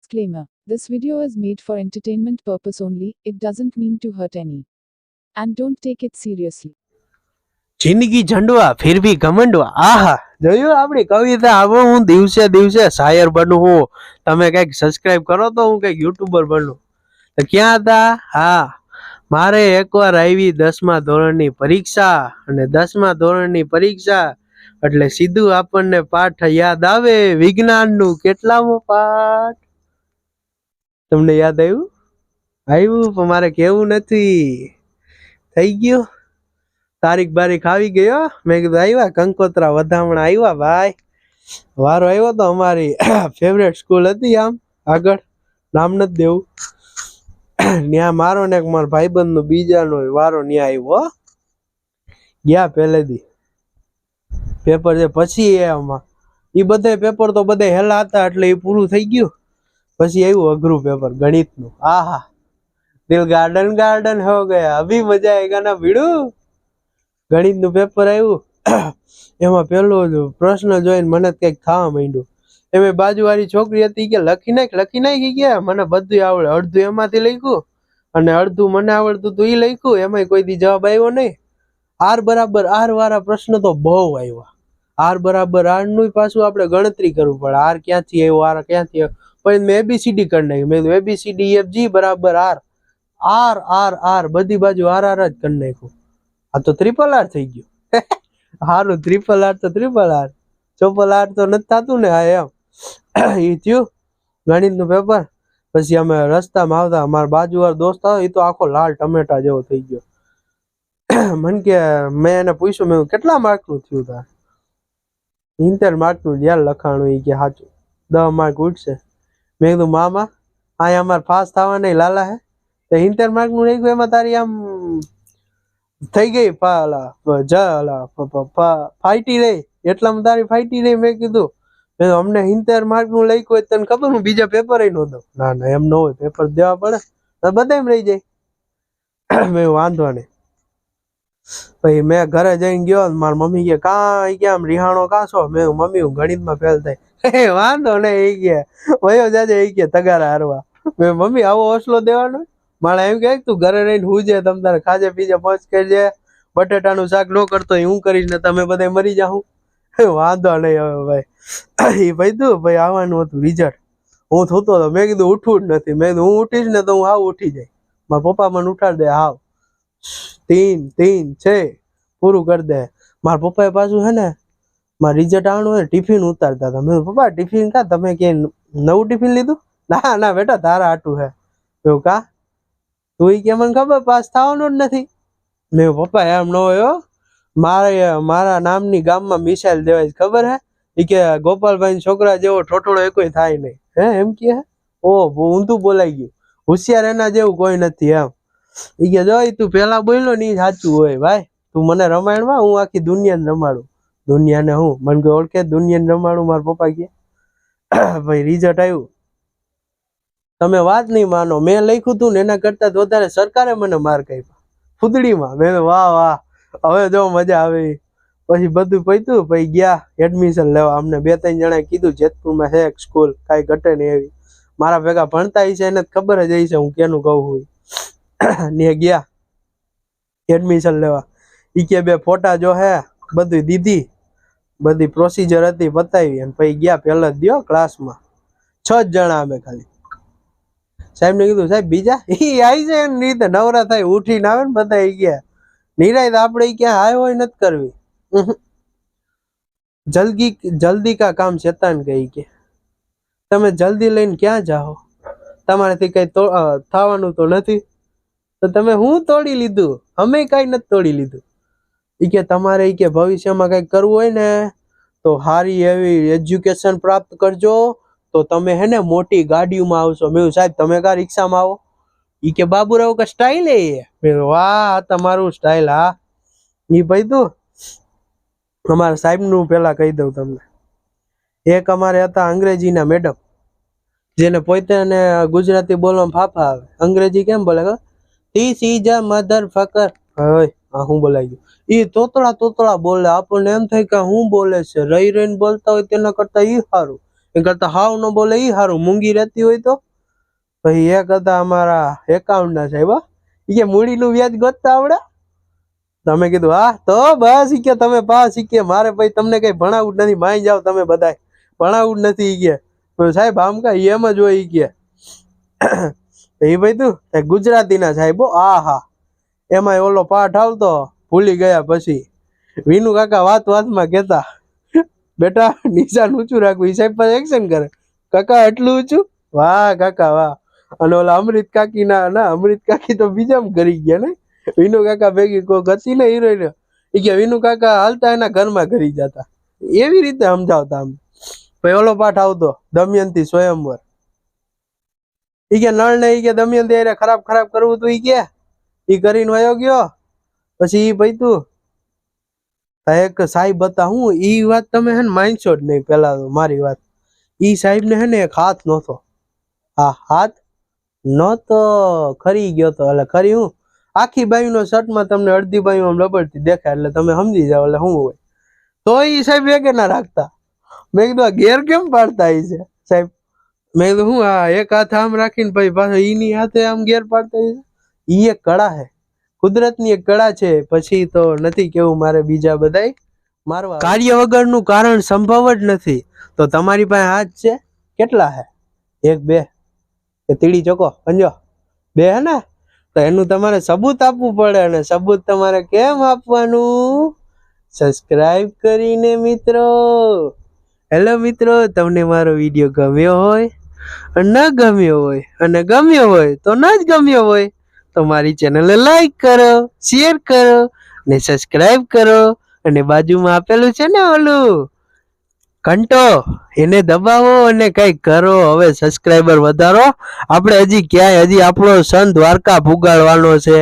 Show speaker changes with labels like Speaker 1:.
Speaker 1: Disclaimer. This video is made for entertainment purpose only. It doesn't mean to hurt any. And don't take it seriously.
Speaker 2: જિંદગી ઝંડવા ફિર ભી ઘમંડવા. આહા, જોયું આપણી કવિતા. હવે હું દિવસે દિવસે શાયર બનું હું. તમે કઈક સબસ્ક્રાઇબ કરો તો હું કઈક યુટ્યુબર બનું. તો ક્યાં હતા? હા, મારે એકવાર આવી 10મા ધોરણની પરીક્ષા, અને 10મા ધોરણની પરીક્ષા એટલે સીધું આપણને પાઠ યાદ આવે. વિજ્ઞાનનું કેટલામો પાઠ? તમને યાદ આવ્યું પણ મારે કેવું નથી. થઈ ગયું, તારીખ બારીખ આવી ગયો. મેં કીધું આવ્યા કંકોત્રા વધામણા આવ્યા ભાઈ. વારો આવ્યો તો અમારી ફેવરેટ સ્કૂલ હતી, આમ આગળ નામ નથી દેવું, ત્યાં મારો ને મારા ભાઈબંધ નો બીજાનો વારો ન્યા આવ્યો. ગયા પહેલેથી પેપર છે, પછી એમાં એ બધા પેપર તો બધા હેલા હતા એટલે એ પૂરું થઈ ગયું. પછી આવ્યું અઘરું પેપર ગણિતનું. આહા, દિલ ગાર્ડન ગાર્ડન હો ગયા, અભી મજા આયેગા ના ભીડું. ગણિતનું પેપર આવ્યું. એમાં પેલો પ્રશ્ન જોઈને મને કઈક થવા માંડ્યું. એમાં બાજુવાળી છોકરી હતી કે લખી નાખી ગયા, મને બધું આવડે. અડધું એમાંથી લખ્યું અને અડધું મને આવડતું તો એ લખ્યું. એમાં કોઈ દી જવાબ આવ્યો નહીં. આર બરાબર આર વાળા પ્રશ્ન તો બહુ આવ્યા. આર બરાબર આર નું પાછું આપણે ગણતરી કરવું પડે. આર ક્યાંથી આવ્યો, આર ક્યાંથી આવ્યો. પછી મેં એબીસીડી કરી નાખ્યું. મેં એબીસીડી એફજી બરાબર આર, આર આર આર બધી બાજુ આર આર જ કરી નાખ્યું. આ તો ટ્રિપલ આર થઈ ગયું. હારું, ટ્રિપલ આર તો ટ્રિપલ આર, ચોપલ આર તો નથી થતું ને. હા એમ એ થયું ગણિતનું પેપર. પછી અમે રસ્તામાં આવતા, અમારા બાજુવાળો દોસ્ત આવ્યો, એ તો આખો લાલ ટમેટા જેવો થઈ ગયો. મને કે, મેં એને પૂછ્યું, મેં કેટલા માર્કનું થયું તાર? 70 માર્કનું યાર લખાણું. એ કે સાચું 10 માર્ક ઉઠશે. મેં કીધું મામા અહીંયા અમારે પાસ થવા નહીં લાલા હે, તો 70 માર્કનું રહી ગયું, એમાં તારી આમ થઈ ગઈ ફાઈટી રહી, એટલામાં તારી ફાઈટી રહી. મેં કીધું અમને 70 માર્કનું લખ્યું હોય તને ખબર, હું બીજા પેપર ન દઉં. ના ના એમ ન હોય, પેપર દેવા પડે, બધા એમ રહી જાય. મેં વાંધો નહીં. પછી મેં ઘરે જઈને ગયો, મારી મમ્મી કે કાં આમ રિહાણો કાં છો? મેં મમ્મી હું ગણિતમાં ફેલ થાય. વાંધો નહીં એ કે વયો જાજે, એ કે તગારા હારવા. મેં મમ્મી આવો હોસલો દેવાનો? મારે એમ કે તું ઘરે રહીને હુંજે, તમ તારે ખાજે પીજે મોજ કરજે, બટેટાનું શાક ન કરતો હું કરીશ ને તમે બધા મરી જાઉં. વાંધો નહીં હવે ભાઈ. એ ભાઈ તું ભાઈ આવવાનું હતું રિઝલ્ટ, હું થતો હતો. મેં કીધું ઉઠવું જ નથી. મેં કીધું હું ઉઠીશ ને તો હું હાવ ઉઠી જાય. મારા પપ્પા મને ઉઠાડી દે, હાવ 3 6 પૂરું કરી દે. મારા પપ્પાએ પાછું હે ને, મારા રિઝલ્ટ આવવાનું હોય ટિફિન ઉતારતા હતા. મેં પપ્પા ટિફિન કા તમે કે નવું ટિફિન લીધું? ના ના બેટા તારા આટું હે. એવું કા? તું કે મને ખબર પાસ થવાનું જ નથી. મેં પપ્પા એમ ન હોય, મારા નામની ગામમાં મિસાઈલ દેવાય, ખબર હે? એ કે ગોપાલભાઈ છોકરા જેવો ઠોઠોળો એકોય થાય નહીં. હે એમ કે ઊંધું બોલાઈ ગયું, હોશિયાર એના જેવું કોઈ નથી એમ. એ કે જો તું પેલા બોલ્યો ને એ સાચું હોય ભાઈ. તું મને રમાયણમાં, હું આખી દુનિયાને રમાડું. દુનિયાને હું મને કોઈ ઓળખે? દુનિયાને રમાડું. મારા પપ્પા કે ભાઈ રિઝલ્ટ આવ્યું, તમે વાત નહીં માનો, મેં લખ્યું તું ને એના કરતા વધારે સરકારે મને માર્ક આપ્યા ફૂદડીમાં. મેં વાહ વાહ, હવે જો મજા આવી. પછી બધું પૈતું. પછી ગયા એડમિશન લેવા. અમને 2-3 જણાએ કીધું જેતપુરમાં છે એક સ્કૂલ, કાંઈ ઘટે નહીં એવી. મારા ભેગા ભણતા હશે એને ખબર જ હશે હું કેનું કહું હોય. ને ગયા એડમિશન લેવા. ઈ કે 2 ફોટા જો હે, બધું દીધી, બધી પ્રોસીજર હતી પતાવી, અને પછી ગયા પહેલા જ દ્યો ક્લાસમાં. 6 જણા અમે ખાલી. સાહેબ ને કીધું સાહેબ બીજા ઈ આવી છે એની રીતે નવરા થાય ઉઠીને આવે ને બધા. ઈ ગયા નિરાય આપણે ક્યાં હાય હોય નથી કરવી. જલ્દી કા કામ શેતાન કહી કે તમે જલ્દી લઈને ક્યાં જાઓ? તમારાથી કઈ થવાનું તો નથી, તો તમે હું તોડી લીધું? અમે કઈ નથી તોડી લીધું. ઈ કે તમારે ઈ કે ભવિષ્યમાં કઈક કરવું હોય ને તો સારી એવી એજ્યુકેશન પ્રાપ્ત કરજો, તો તમે હે ને મોટી ગાડીઓમાં આવશો. મેં સાહેબ તમે કા રિક્ષામાં આવો? ઈ કે બાબુરાવ કા સ્ટાઇલ હે. મેં વાહ તમારું સ્ટાઇલ. હા ઈ ભાઈ તું અમારા સાહેબ નું પેલા કહી દઉં તમને. એક અમારે હતા અંગ્રેજીના મેડમ, જેને પોતાને ગુજરાતી બોલવામાં ફાફા આવે. અંગ્રેજી કેમ બોલે? This is a mother fucker. હા હું બોલાઈ ગયું. ઈ તોતળા બોલે, આપણને એમ થાય કે હું બોલે છે. રહી રહીને બોલતા હોય તેના કરતા ઈ સારું. એ કરતા હાવ ન બોલે ઈ હારું, મૂંગી રહેતી હોય તો. પછી એક હતા અમારા એકાઉન્ટ ના સાહેબ, ઈ કે મૂડીનું વ્યાજ ગોતતા આવડે? તમે કીધું હા, તો બસ ઈ કે તમે પાસ, ઈ કે મારે ભાઈ તમને કઈ ભણાવવું જ નથી, માઈ જાવ તમે બધાય, ભણાવવું જ નથી ઈ કે. સાહેબ આમ કા એમ જ હોય ઈ કે. એ ભાઈ તું ગુજરાતી ના સાહેબ, આ હા, એમાં ઓલો પાઠ આવતો ભૂલી ગયા. પછી વિનુ કાકા વાત વાતમાં કેતા, બેટા નિશાન ઊંચું રાખવું. ઈ સાહેબ પાસે એક્શન કરે, કાકા એટલું ઊંચું? વાહ કાકા વાહ. અને ઓલા અમૃત કાકી ના અમૃત કાકી તો બીજામાં કરી ગયા ને, વિનુ કાકા ભેગી કોઈ હતી ને હિરોઈન, ઈ કે વિનુ કાકા હાલતા એના ઘરમાં કરી જતા, એવી રીતે સમજાવતા આમ. પછી ઓલો પાઠ આવતો દમયંતી સ્વયંવર. ઈ કે નળ ને ઈ કે દમયંતી અરે ખરાબ કરવું તું, ઈ કે ઈ કરીને વયો ગયો. પછી ઈ પૈતું એક સાહેબ હતા, હું ઈ વાત તમે હે ને માનશો જ નહીં. પેલા તો મારી વાત, ઈ સાહેબ ને હે ને એક હાથ નહોતો. હા હાથ નહોતો, ખરી ગયો તો. એટલે ખરી હું આખી બાયુ નો શર્ટ માં તમને અડધી બાયુ આમ લબડતી દેખાય, એટલે તમે સમજી જાવ એટલે શું હોય. તો ઈ સાહેબ વેગે ના રાખતા. મેં કીધું આ ઘેર કેમ પાડતા ઈ છે સાહેબ? મેં કીધું હું આ એક હાથ આમ રાખીને પછી પાછો ઈની હાથે આમ ઘેર પાડતા ઈ? ઈ એક કળા હે, કુદરતની એક કળા છે. પછી તો નથી કેવું મારે બીજા બધાય મારવા. કાર્ય વગરનું કારણ સંભવ જ નથી. તો તમારી પાસે હાથ છે કેટલા હે? એક બે કે તીડી ચોકો પંજો બે હે ને? તો એનું તમારે સબૂત આપવું પડે. અને સબૂત તમારે કેમ આપવાનું? સબસ્ક્રાઇબ કરીને મિત્રો. હેલો મિત્રો, તમને મારો વિડીયો ગમ્યો હોય, ન ગમ્યો હોય, અને ગમ્યો હોય તો ન જ ગમ્યો હોય તો મારી ચેનલને લાઈક કરો, શેર કરો ને સબસ્ક્રાઇબ કરો. અને બાજુમાં આપેલું છે ને ઓલું ઘંટો, એને દબાવો અને કઈક કરો. હવે સબસ્ક્રાઇબર વધારો. આપણે હજી ક્યાંય, હજી આપણો સન દ્વારકા પુગાડવાનો છે.